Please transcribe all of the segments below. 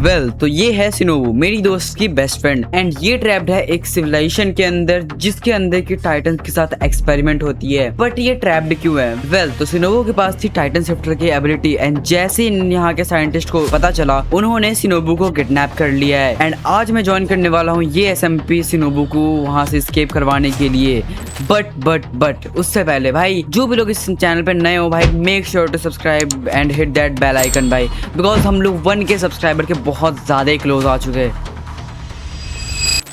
Well तो ये है सिनोबू, मेरी दोस्त की बेस्ट फ्रेंड, एंड ये ट्रैप्ड है एक सिविलाइजेशन के अंदर जिसके अंदर की टाइटन के साथ एक्सपेरिमेंट होती है। बट ये ट्रैप्ड क्यों है? वेल तो सिनोबू के पास थी टाइटन शिफ्टर की एबिलिटी, एंड जैसे यहाँ के साइंटिस्ट को पता चला उन्होंने सिनोबू को किडनैप कर लिया है। एंड आज मैं ज्वाइन करने वाला हूँ ये SMP सिनोबू को वहाँ से एस्केप करवाने के लिए। बट उससे पहले भाई जो भी लोग इस चैनल पे नए हो भाई, make sure to subscribe and hit that bell icon भाई, बिकॉज हम लोग 1K सब्सक्राइबर के बहुत ज्यादा क्लोज आ चुके हैं।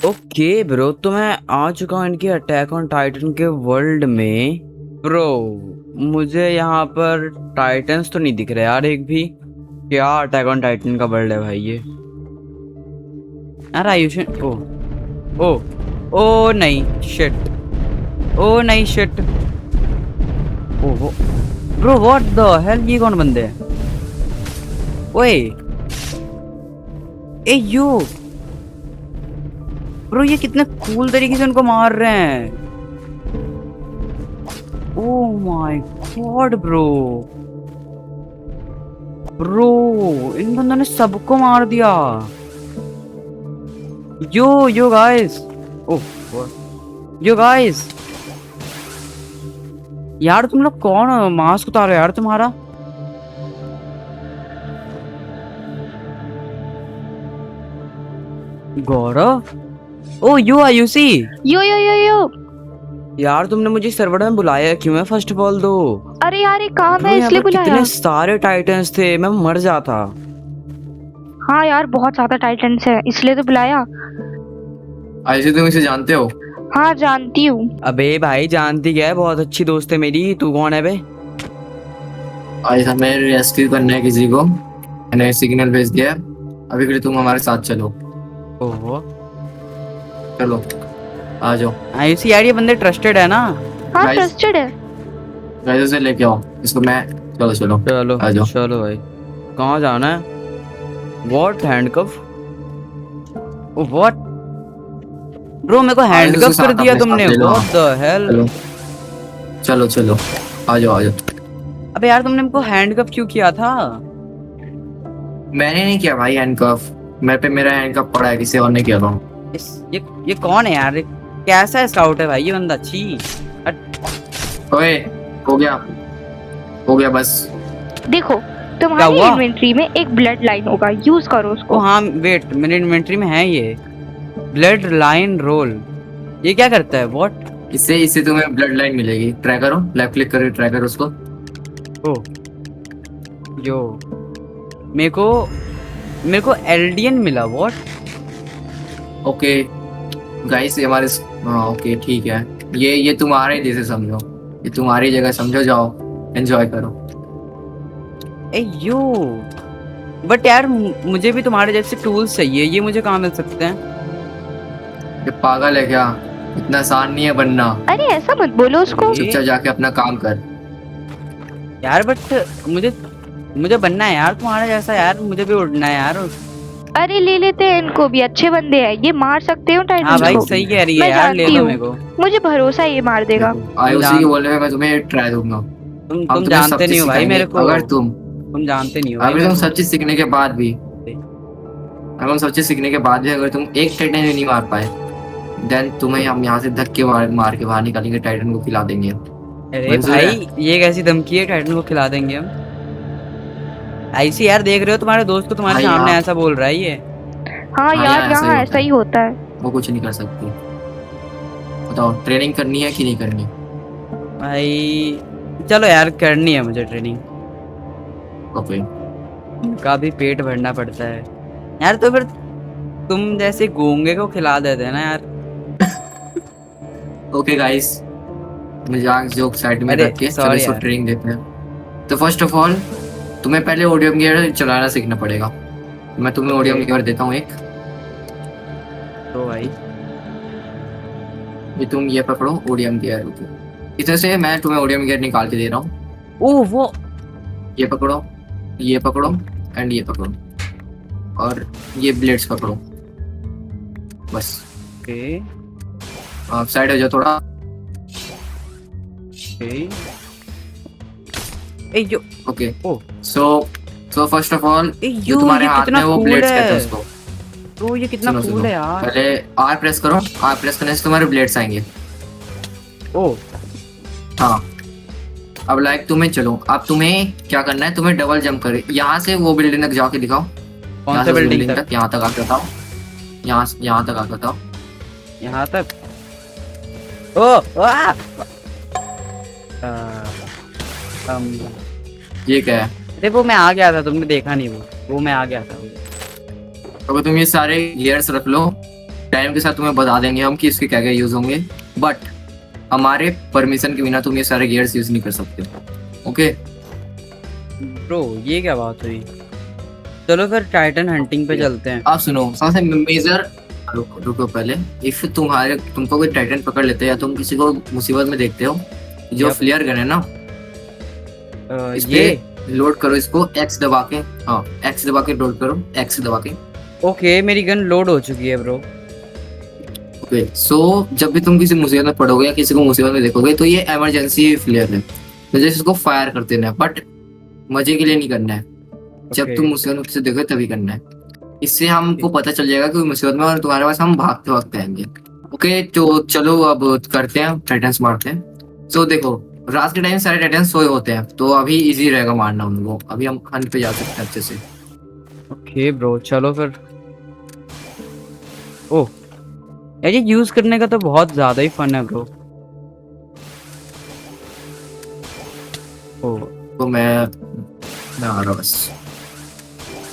ओके ब्रो, तो मैं आ चुका हूँ इनके अटैक ऑन टाइटन के वर्ल्ड में। ब्रो मुझे यहाँ पर टाइटन्स तो नहीं दिख रहे यार एक भी। क्या अटैक ऑन टाइटन का वर्ल्ड है भाई ये यार। आयुषन ओ नहीं शिट ओहो ब्रो, व्हाट द हेल, ये कौन बंदे हैं? ओए ए यू ब्रो, ये कितने कूल तरीके से उनको मार रहे हैं। ओह माय गॉड ब्रो, इन बंदों ने सबको मार दिया। यो गाइस, यार तुम लोग कौन हो? मास्क उतारो यार तुम्हारा। गौरव, ओ यू आयुषी। यो यार तुमने मुझे सर्वर में बुलाया क्यों है? फर्स्ट ऑफ ऑल दो। अरे यार एक काम है यहाँ इसलिए पर बुलाया। कितने सारे टाइटन्स थे, मैं मर जाता। हाँ यार बहुत ज्यादा टाइटन्स है इसलिए तो बुलाया। आयुषी तुम इसे जानते हो? हाँ जानती हूँ। अबे भाई जानती क्या है, बहुत अच्छी दोस्त है मेरी। तू कौन है बे? आज हमें रेस्क्यू करना है किसी को, मैंने सिग्नल भेज दिया है। अभी के लिए तुम हमारे साथ चलो। ओहो चलो आ जाओ। आयुषी यार ये बंदे ट्रस्टेड है ना? हाँ Guys- ट्रस्टेड है। गाइस से लेके आओ इसको। मैं चलो चलो आ जाओ। चलो भाई, कहाँ जाना है? What handcuff? व्हाट ब्रो, मेरे को हैंडकफ कर दिया तुमने। What the hell? चलो आ जाओ। अबे यार तुमने मेरे को हैंडकफ क्यों किया था? मैंने नहीं किया भाई हैंडकफ, मेरे पे मेरा हैंडकफ पड़ा है, किसी और ने किया था। ये कौन है यार? कैसा स्काउट है भाई ये बंदा? छी। ओए हो गया बस। देखो क्या तुम्हारी हुआ? इन्वेंटरी में एक ब्लड लाइन होगा, यूज करो ओ उसको। हाँ वेट, मेरे इन्वेंटरी में है ये ब्लड लाइन रोल। ये क्या करता है? व्हाट? इससे तुम्हें ब्लड लाइन मिलेगी। ट्राई करो, लेफ्ट क्लिक करके ट्राई करो उसको। ओ यो, मेरे को एल्डियन मिला। व्हाट? ओके गाइस ये हमारे ओके ठीक है। ये तुम्हारे जैसे समझो, ये तुम्हारी जगह समझो। जाओ एंजॉय करो। ए यू, बट यार मुझे भी तुम्हारे जैसे टूल्स चाहिए, ये मुझे कहाँ मिल सकते हैं? ये पागल है क्या? इतना आसान नहीं है बनना। अरे ऐसा मत बोलो उसको। चुपचाप जाके अपना काम कर। यार बट मुझे बनना है यार तुम्हारा जैसा। यार मुझे भी उड़ना है यार। अरे ले लेते हैं इनको भी, अच्छे बंदे हैं ये, मार सकते हो हाँ टाइटन्स भाई को। सही कह रही है मैं यार, ले जानती लो हूँ। मेरे को। मुझे भरोसा है ये मार देगा। आयुषी के बोलने में मैं तुम्हें ट्राई दूंगा। तुम तुम्हें जानते सब नहीं चीज हो भाई सिखाएंगे। मेरे को। अगर तुम जानते नहीं हो भाई अगर मेरे तुम को। सब चीज सीखने के बाद भी अगर तुम एक टाइटन नहीं मार पाए, देन तुम्हें हम यहाँ से धक्के मार के बाहर निकालेंगे, टाइटन को खिला देंगे। अरे मंजूर भाई ये कैसी धमकी है? टाइटन को खिला देंगे हम? ऐसी यार, देख रहे हो तुम्हारे दोस्त को तुम्हारे हाँ सामने यार। ऐसा बोल रहा है ये। हाँ हाँ यार यार, यहाँ ऐसा ही होता है। वो कुछ नहीं कर सकती। बताओ ट्रेनिंग करनी है कि नहीं करनी? भाई चलो यार, करनी है मुझे ट्रेनिंग। ओके का भी पेट भरना पड़ता है यार। तो फिर तुम जैसे गूंगे को खिला देते ना यार। ओके गाइस, मजाक जोक साइड में अरे, रख के चलो sorry इसको यार। ट्रेनिंग देते हैं। तो फर्स्ट ऑफ ऑल तुम्हें पहले ओडियम गियर चलाना सीखना पड़ेगा। मैं तुम्हें ओडियम गियर देता हूँ एक। तो भाई ये तुम ये पकड़ो ओडियम गियर। इस तरह से मैं तुम्हें ओडियम गियर निकाल के दे रहा हूँ। ओ वो ये पकड़ो एंड ये पकड़ो, और ये ब्लेड्स पकड़ो। बस ओके आप साइड हो जाओ थोड़ा। Okay. Ay yo okay oh so so first of all ay, जो यो, तुम्हारे ये हाथ कितना में वो cool ब्लेड्स है। कहते हैं उसको। ब्रो ये कितना सुनो कूल सुनो है यार। पहले आर प्रेस करो, आर प्रेस करने से तुम्हारे ब्लेड्स आएंगे। ओ हाँ अब लाइक तुम्हें चलो, अब तुम्हें क्या करना है, तुम्हें डबल जंप करे यहाँ से वो बिल्डिंग तक जाके दिखाओ। कौन यहाँ सा से उस बिल्डिंग तक? तक, यहाँ तक आके बताओ, यहाँ तक आके बताओ। यहाँ तक। ओ आ! ये क्या है? अरे वो मैं आ गया था, तुमने देखा नहीं वो मैं आ गया था। तो तुम ये सारे गियर्स रख लो, टाइम के साथ तुम्हें बता देंगे हम कि इसके क्या क्या यूज होंगे, बट हमारे परमिशन के बिना तुम ये सारे गियर्स यूज नहीं कर सकते। ओके ब्रो ये क्या बात हुई? चलो फिर टाइटन हंटिंग पे चलते हैं। आप सुनो, सबसे मेजर, रुको पहले। इफ तुमको कोई टाइटन पकड़ लेते हैं या तुम किसी को मुसीबत में देखते हो, जो Yep. फ्लेयर गन है ना, इस ये पे लोड करो इसको, एक्स दबा के। हाँ एक्स दबा के लोड करो, एक्स दबा के। ओके मेरी गन लोड हो चुकी है ब्रो। ओके सो जब भी तुम किसी मुसीबत में पड़ोगे या किसी को मुसीबत में देखोगे तो ये इमरजेंसी फ्लेयर है, तो जैसे इसको फायर कर देना है, बट मजे के लिए नहीं करना है। जब Okay. तुम मुसीबत में किसी देखोगे तभी करना है। इससे हमको पता चल जाएगा कि मुसीबत में और तुम्हारे पास हम भागते वक्त आएंगे। ओके तो चलो अब करते हैं, टाइटन्स मारते हैं। सो देखो रात के टाइम सारे टाइटन्स सोए होते हैं, तो अभी इजी रहेगा मारना उनको। अभी हम हंट पे जा सकते हैं अच्छे से। ओके ब्रो चलो फिर। ओह यार ये यूज करने का तो बहुत ज्यादा ही फन है ब्रो। ओह तो मैं आ रहा हूँ बस।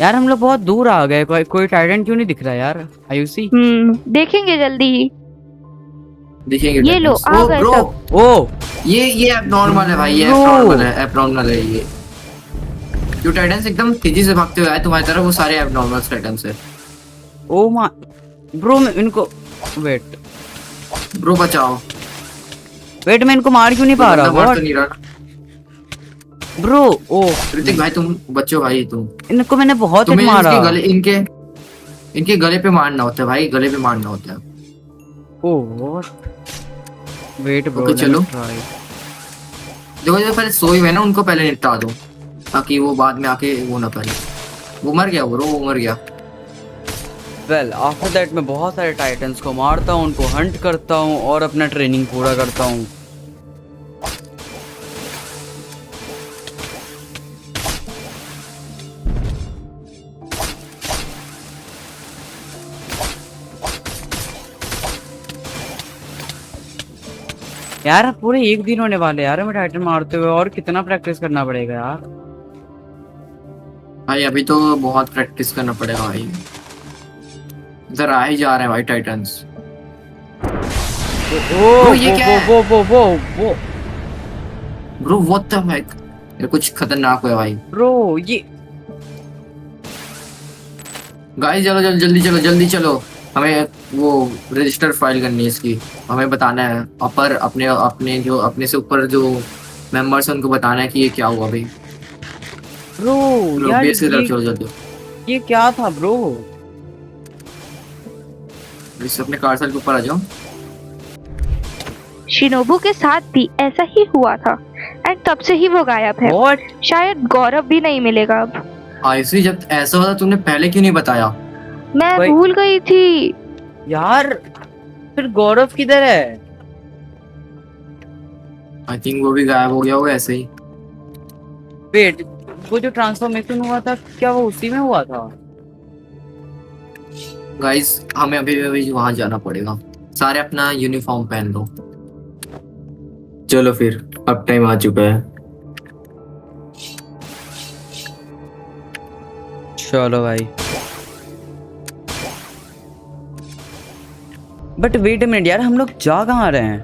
यार हम लोग बहुत दूर आ गए, कोई टाइटन क्यों नहीं दिख रहा यार? आयुषी देखेंगे जल्दी ही। देखेंगे ये लो, Titans। आ ओ गए ब्रो, सब। ओ ये एब्नॉर्मल है भाई, ये Bro। एब्नॉर्मल है ये। जो टाइटन्स एकदम तेजी से भागते हुए आए तुम्हारी तरफ, वो सारे एब्नॉर्मल टाइटन्स है। ओ मा ब्रो मैं इनको वेट ब्रो बचाओ। मैं इनको मार क्यों नहीं पा रहा? बंदा मार तो व्हाट नहीं रहा। ब्रो? ओ ऋतिक भाई तुम बच्चो भाई, तुम इनको मैंने बहुत हिट तुम्हें मारा। इनके गले पे मारना होता है भाई, गले पे मारना होता है। ओ वेट ब्रो Okay, चलो। ट्राई। देखो जो पहले सोए हुए ना उनको पहले निपटा दो, ताकि वो बाद में आके वो ना करे। वो मर गया ब्रो, वो मर गया। वेल आफ्टर दैट मैं बहुत सारे टाइटन्स को मारता हूँ, उनको हंट करता हूँ और अपना ट्रेनिंग पूरा करता हूँ। यार पूरे एक दिन होने वाले यार मैं टाइटन मारते हुए, और कितना प्रैक्टिस करना पड़ेगा यार? भाई अभी तो बहुत प्रैक्टिस करना पड़ेगा भाई। इधर आ ही जा रहे हैं भाई टाइटन्स। ओ ये क्या है? वो ब्रो व्हाट द हेक, ये कुछ खतरनाक है भाई। ब्रो ये गाइस चलो जल्दी चलो, हमें वो रजिस्टर फाइल करनी है इसकी। हमें बताना है अपर अपने से ऊपर जो मेंबर्स हैं उनको बताना है कि ये क्या हुआ भाई। ब्रो यार बेस की तरफ चलो जल्दी। ये क्या था ब्रो? इस अपने कार्सल के ऊपर आ जाओ। शिनोबू के साथ भी ऐसा ही हुआ था एंड तब से ही वो गायब है। व्हाट? शायद गौरव भी नहीं मिलेगा अब। आयुषी जब ऐसा होता तुमने पहले क्यों नहीं बताया? मैं भाई- भूल गई थी। यार फिर गौरव किधर है? आई थिंक वो भी गायब हो गया होगा ऐसे ही। वेट वो जो ट्रांसफॉर्मेशन हुआ था क्या वो उसी में हुआ था? गाइस हमें अभी वहां जाना पड़ेगा। सारे अपना यूनिफॉर्म पहन लो। चलो फिर अब टाइम आ चुका है। चलो भाई। बट वेट अ मिनट यार, हम लोग जा कहाँ रहे हैं?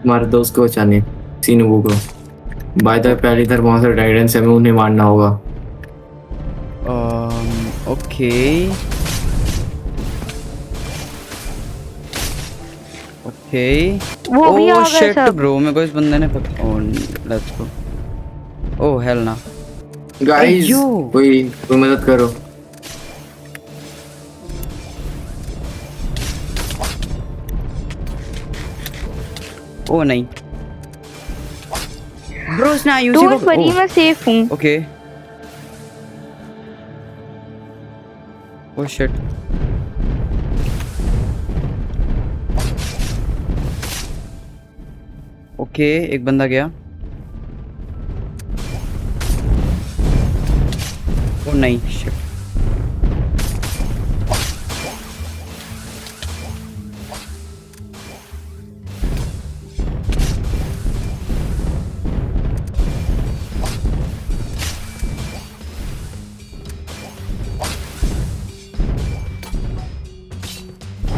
हमारे दोस्त को बचाने, सीनोबू को। बाय द वे पहले इधर बहुत सारे टाइटन्स हैं, हमें उन्हें मारना होगा। Okay okay. वो भी आ ओह गए शिट सब। ब्रो, मेरे को इस बंदे ने ओह लेट्स गो। ओह हेल ना। गाइस अयो। कोई मदद करो। ओह नहीं ब्रो, उसने आयुषी डोंट वरी, को। मैं सेफ हूँ। Okay oh shit. ओके एक बंदा गया। ओ नहीं शिट।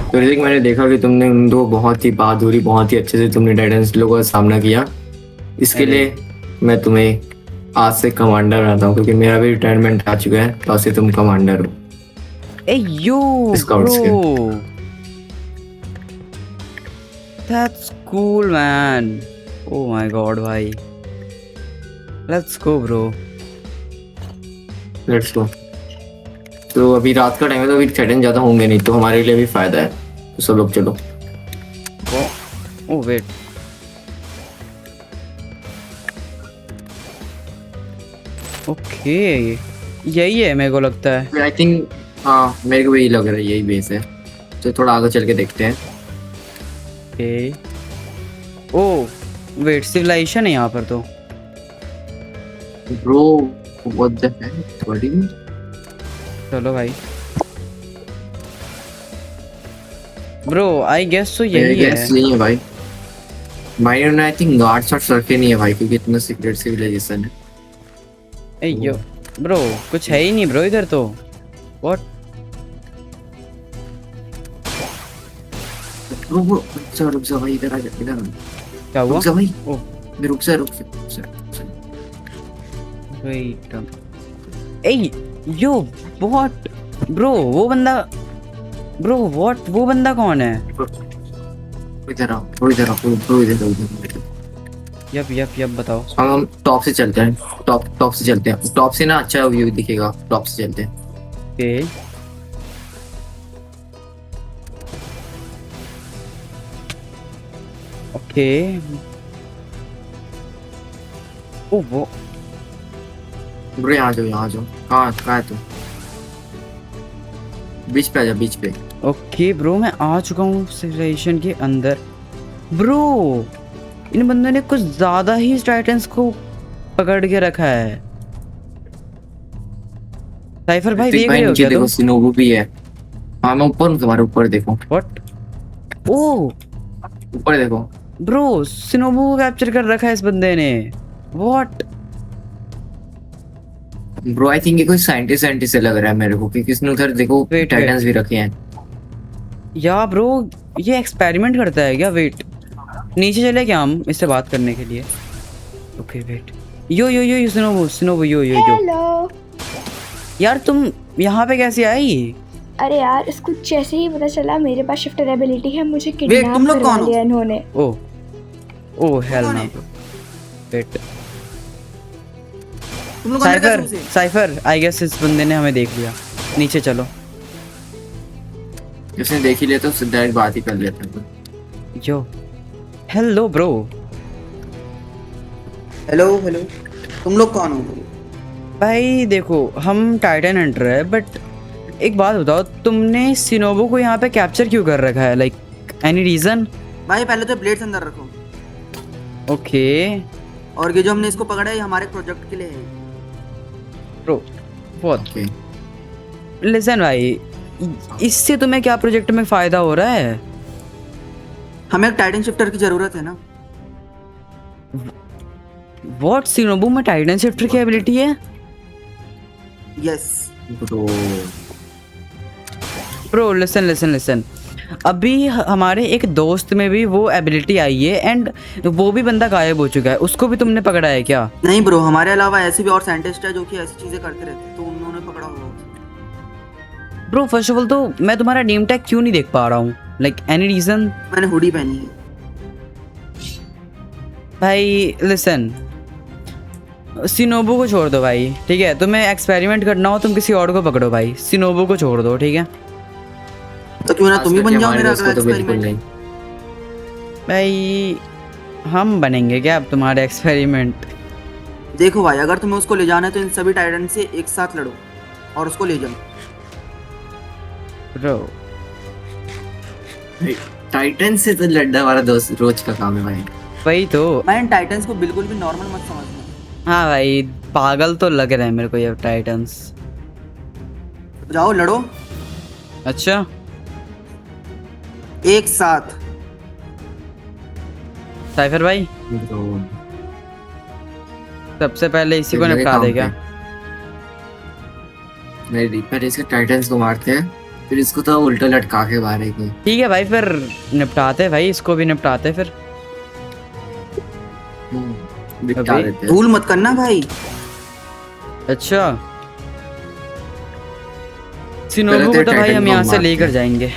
तो ऋतिक, मैंने देखा कि तुमने उन दो बहुत ही बहादुरी, बहुत ही अच्छे से तुमने टाइटन्स लोगों का सामना किया। इसके अरे। लिए मैं तुम्हें आज से कमांडर बनाता हूँ, क्योंकि मेरा भी रिटायरमेंट आ चुका है, तो आज से तुम कमांडर हो। Ay yo Scouts bro, that's cool man. Oh my god भाई, let's go bro. Let's go. तो अभी रात का टाइम है, तो अभी टाइटन ज्यादा होंगे नहीं, तो हमारे लिए भी फायदा है। तो सब लोग चलो। ओ वेट, ओके यही है मेरे को लगता है। आई थिंक, हाँ मेरे को भी यही लग रहा है, यही बेस है। तो थोड़ा आगे चल के देखते हैं। ओके ओ वेट, सिविलाइजेशन है यहाँ पर तो। Bro what the heck, what is, चलो भाई ब्रो, आई गेस तो यही है। यही है भाई। भाई ने आई थिंक गार्ड्स और रखे नहीं है भाई, क्योंकि इतना सीक्रेट सिविलाइजेशन है। ए यो ब्रो, कुछ है ही नहीं ब्रो इधर तो। व्हाट? रुक जा भाई, इधर आ जा, इधर आ। क्या हुआ? रुक जा भाई, ओह रुक जा। Wait, ay yo what bro, वो बंदा ब्रो, व्हाट, वो बंदा कौन है? इधर आओ, इधर आओ, इधर। यप बताओ। हम टॉप से चलते हैं, टॉप से चलते हैं। टॉप से ना अच्छा व्यू दिखेगा, टॉप से चलते हैं। Okay okay. ओ वो ब्रो यहाँ आ जाओ। कहाँ है तू? बीच पे आ जा, बीच पे। ओके ब्रो, मैं आ चुका हूँ सिविलाइजेशन के अंदर। ब्रो इन बंदों ने कुछ ज्यादा ही टाइटन्स को पकड़ के रखा है। साइफर भाई देख रहे हो क्या? देखो सिनोबू भी है। हाँ मैं ऊपर हूँ, तुम्हारे ऊपर देखो। व्हाट? ओ ऊपर देखो ब्रो, सिनोबू को कैप्चर कर रखा है इस बंदे ने। व्हाट? ब्रो, आई थिंक ये कोई साइंटिस्ट से लग रहा है मेरे को, क्योंकि इसने उधर देखो Wait. टाइटन्स भी रखे हैं। या ब्रो ये एक्सपेरिमेंट करता है क्या? वेट, नीचे चले क्या हम इससे बात करने के लिए? ओके वेट, यो सिनोबू यो हेलो। यार तुम यहाँ पे कैसे आई? अरे यार, इसको जैसे ही पता चला मेरे पास शिफ्टर एबिलिटी है, मुझे तुम किडनैप लोग करवा कौन हो? लिया इन्होंने। ओ हेल कौन ना। है? वेट, तुम लोग अंदर कैसे साइफर घुसे? साइफर आई गेस इस बंदे ने हमें देख लिया। नीचे चलो। जिसने देख ही लिया तो डायरेक्ट बात ही कर लेते हैं। यो हेलो ब्रो। हेलो तुम लोग कौन हो? भाई देखो हम टाइटन हंटर है, बट एक बात बताओ, तुमने सिनोबू को यहाँ पे कैप्चर क्यों कर रखा है? Like any reason? भाई पहले तो ब्लेड्स अंदर रखो। ओके और ये जो हमने इसको पकड़ा है, ये हमारे प्रोजेक्ट के लिए है। ब्रो बहुत ओके, लिसन भाई, इससे तुम्हें क्या प्रोजेक्ट में फायदा हो रहा है? हमें एक टाइटन शिफ्टर की जरूरत है ना। व्हाट? सिनोबू में टाइटन शिफ्टर की एबिलिटी है? यस। ब्रो ब्रो लिसन, अभी हमारे एक दोस्त में भी वो एबिलिटी आई है, एंड वो भी बंदा गायब हो चुका है। उसको भी तुमने पकड़ा है क्या? नहीं ब्रो, हमारे अलावा ऐसे भी और साइंटिस्ट है जो कि ऐसी चीजें करते रहते हैं, तो उन्होंने पकड़ा होगा। ब्रो फर्स्ट ऑफ ऑल तो मैं तुम्हारा नेम टैग क्यों नहीं देख पा रहा हूँ? Like any reason? मैंने हुडी पहनी है। भाई लिसन, सिनोबू को छोड़ दो भाई, ठीक है? तुम्हें एक्सपेरिमेंट करना हो तुम किसी और को पकड़ो भाई, सिनोबू को छोड़ दो, ठीक है? तो क्यों ना तुम ही बन जाओ मेरा अगला तो बिल्कुल एक्सपेरिमेंट। नहीं। भाई हम बनेंगे क्या अब तुम्हारे एक्सपेरिमेंट? देखो भाई, अगर तुम्हें उसको ले जाना है तो इन सभी टाइटन से एक साथ लड़ो और उसको ले जाओ। ब्रो टाइटन से तो लड़ना हमारा दोस्त रोज का काम है भाई। वही तो। मैन टाइटंस को बिल्कुल भी नॉर्मल मत समझना। हाँ भाई पागल तो लग रहे हैं मेरे को ये टाइटंस। जाओ लड़ो अच्छा एक साथ। साइफर भाई तो सबसे पहले इसी को मेरे निपटा काम दे क्या? मेरे रिपर इसके टाइटंस को मारते हैं, फिर इसको तो उल्टा लटका के मारेंगे। ठीक है भाई फिर निपटाते भाई, इसको भी निपटाते फिर। दिखा अभी? देते हैं। भूल मत करना भाई। अच्छा सिनोबू को पहले तो तो भाई टाइटन हम को यहाँ से मारते लेकर हैं। जाएंगे।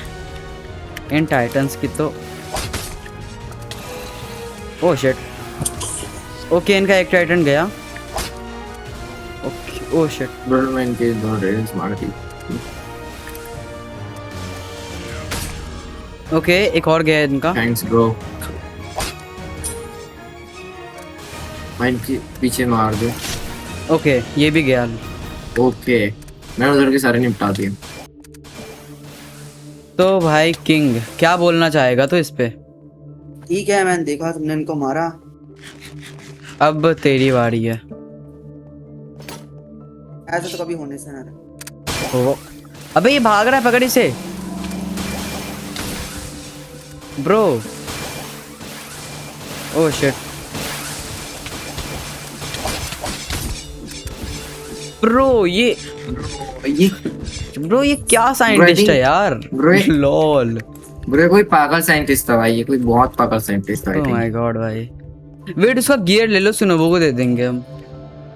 इन टाइटंस की तो ओह शिट। ओके इनका एक टाइटन गया। Okay oh shit. ब्रो मैं इनके दोनों टाइटंस मार दी। ओके एक और गया इनका। Thanks bro. मैं इनके पीछे मार दूं। ओके ये भी गया। ओके मैंने उधर के सारे निपटा दिए। तो भाई किंग क्या बोलना चाहेगा तो इस पे? ठीक है मैंने देखा तुमने इनको मारा। अब तेरी बारी है। ऐसा तो कभी होने से ना रहे। ओ अबे ये भाग रहा है, पकड़ इसे ब्रो। ओह शिट ब्रो ये क्या साइंटिस्ट है यार। Bro, ये- लॉल। ब्रो ये कोई पागल साइंटिस्ट था भाई, ये कोई बहुत पागल साइंटिस्ट था। I oh think। My god भाई वेट उसका गियर ले लो, सिनोबो को दे देंगे हम।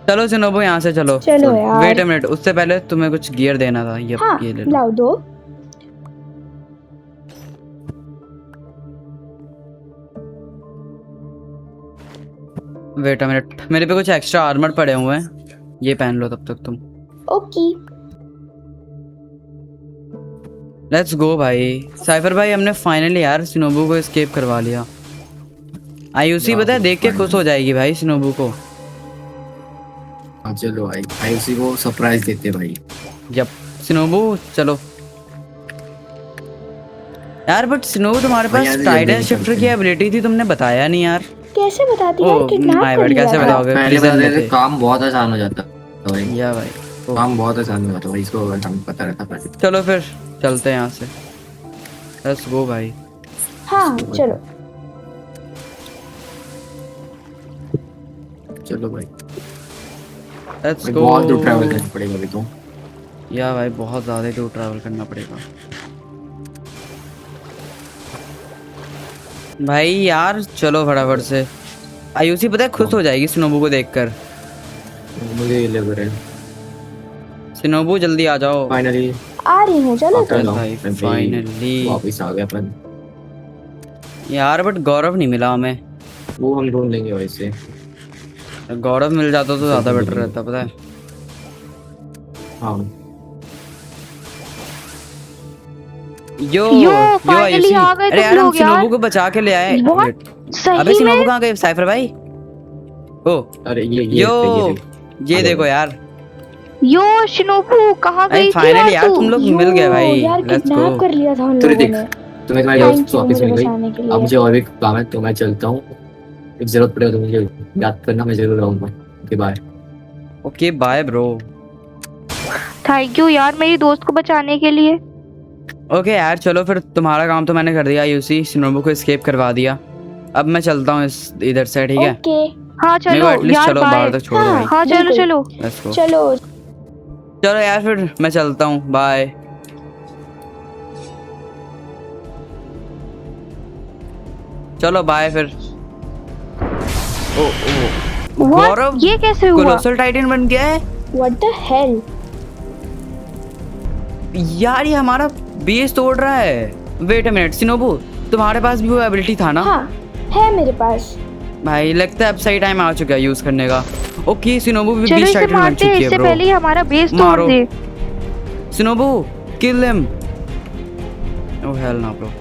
चलो सिनोबो यहाँ से चलो। चलो यार। वेट अ मिनट, उससे पहले तुम्हें कुछ गियर देना था। हाँ ये ले लो। लाओ दो। वेट अ मिनट, मेरे पे कुछ एक्स्ट्रा आर्मर पड़े हुए हैं, ये पहन लो तब तक तुम। ओके लेट्स गो भाई। साइफर भाई हमने फाइनली यार सिनोबू को एस्केप करवा लिया। आयुसी Yeah, पता है देख के finally. खुश हो जाएगी भाई सिनोबू को। हाँ चलो भाई, भाई उसी को सरप्राइज देते भाई। जब सिनोबू चलो यार। बट सिनोबू तुम्हारे भाई, पास यहाँ से टाइटन जल्दी शिफ्टर निकलते की हैं। एबिलिटी थी, तुमने बताया नहीं यार। कैसे बताती ओ यार, किडनैप माय कर बट लिया कैसे था। बताओगे? पहले प्रिजन बता में देते थे। काम बहुत आसान हो जाता भाई। या भाई ओ, काम बहुत आसान हो जाता भाई, इसको अगर हमें पता रहता पहले। चलो फिर चलते हैं यहाँ से। लेट्स गो भाई। हाँ चलो। चलो भाई, लेट्स भाई गो। बहुत दूर ट्रैवल करना पड़ेगा अभी तो। या भाई बहुत ज़्यादा दूर ट्रैवल करना पड़ेगा भाई यार। चलो फटाफट से। आयुषी पता है खुश हो जाएगी सिनोबू को देखकर। मुझे ये लग रहा है सिनोबू जल्दी आ जाओ। फाइनली आ रही हूँ चलो आता तुम। भाई, finally। वापस आ गया अपन। यार बट गौरव नहीं मिला हमें। वो हम ढूंढ लेंगे वैसे। गौरव मिल जाता तो ज़्यादा बेटर रहता पता है। हाँ यो finally आयुषी। आ गए अरे तुम यार हम लोग यार। सिनोबू को बचा के ले आए। What? Wait, सही अबे सिनोबू में कहाँ गए साइफर भाई? ओ अरे ये यो ये हेलो। देखो यार। यो शिनोबू कहाँ अरे गई थी फाइनली यार तू? तुम लोग यो, मिल गए भाई। यार लेट्स किडनैप गो। कर लिया था उन तो लोगों देख, ने। तुम्हें तुम्हारी थैंक दोस्त यू वापस मुझे मिल गई। बचाने के अब लिए। मुझे और भी काम है तो मैं चलता हूँ। एक जरूरत पड़ेगा तो मुझे याद करना, मैं जरूर आऊंगा। Okay bye. Okay bye bro. Thank you यार मेरी दोस्त को बचाने के लिए। ओके यार चलो फिर, तुम्हारा काम तो मैंने कर दिया। यूसी सिनोबू को एस्केप करवा दिया। अब मैं चलता हूँ इस इधर से, ठीक है? ओके हाँ मेरे चलो को एटलीस्ट यार चलो बाय। बाहर तक छोड़ो भाई। हाँ चलो बिल्कुल। चलो। Let's go. चलो चलो यार फिर मैं चलता हूँ, बाय। चलो बाय फिर। ओ ओ What? गौरव ये कैसे हुआ? कोलोसल टाइटन बन गया है व्हाट द हेल। यार। ये हमारा बेस तोड़ रहा है। वेट अ मिनट सिनोबू, तुम्हारे पास भी वो एबिलिटी था ना? हाँ है मेरे पास। भाई लगता है अब सही टाइम आ चुका है यूज करने का। ओके सिनोबू भी चलो बीस इसे टाइटन बन मारते हैं, चुकी है इससे ब्रो। पहले ही हमारा बेस तोड़ मारो। दे। Shinobu kill him. Oh hell nah bro.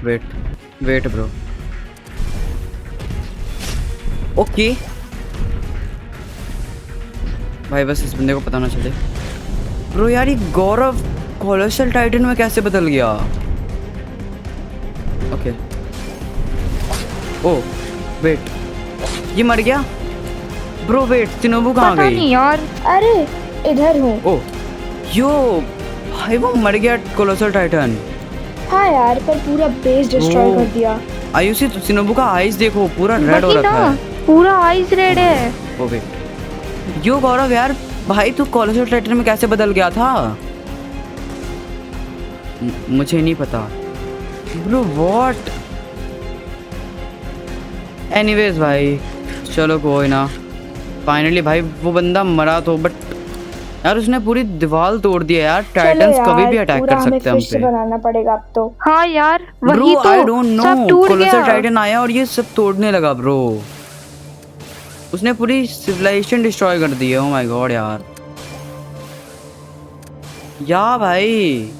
Wait bro. Okay भाई बस इस बंदे को पता ना चले। ब्रो यार ये गौरव कोलोसल टाइटन में कैसे बदल गया? ओके ओ वेट ये मर गया ब्रो। वेट शिनोबू कहाँ पता गई? नहीं यार। अरे इधर हूँ। ओ यो भाई वो मर गया कोलोसल टाइटन। हाँ यार, पर पूरा बेस डिस्ट्रॉय ओह। कर दिया। आयुषी शिनोबू का आइस देखो पूरा रेड हो वही रखा ना, है। पूरा आइस रेड है। ओ वेट यो गौरव यार भाई तू कोलोसल टाइटन में कैसे बदल गया था? मुझे नहीं पता ब्रो व्हाट। एनीवेज भाई चलो कोई ना। फाइनली भाई वो बंदा मरा तो, बट यार उसने पूरी दीवार तोड़ दिया यार। चलो टाइटंस कभी भी यार, अटैक पूरा कर हमें सकते हैं हम फिर से पे। बनाना पड़ेगा अब तो। हाँ यार ब्रो वही आई तो, डोंट नो सब टूट कोलोसल गया। टाइटन आया और ये सब तोड़ने लगा ब्रो। उसने पूरी सिविलाइजेशन डिस्ट्रॉय कर दी है। ओह माय गॉड यार या भाई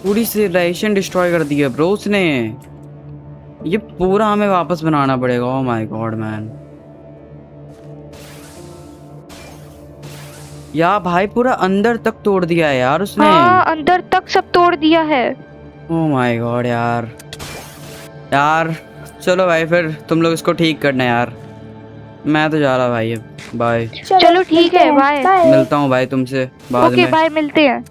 पूरी सिविलाइजेशन डिस्ट्रॉय कर दी है ब्रो उसने। ये पूरा हमें वापस बनाना पड़ेगा। ओह माय गॉड मैन या भाई पूरा अंदर तक तोड़ दिया है यार उसने। हाँ अंदर तक सब तोड़ दिया है। ओह माय गॉड यार चलो भाई फिर तुम लोग इसको ठीक करना यार। मैं तो जा रहा भाई अब। बाय। चलो ठीक मिलते है, हैं। बाय। बाय। मिलता हूँ भाई तुमसे बाद ओके में। बाय, मिलते हैं।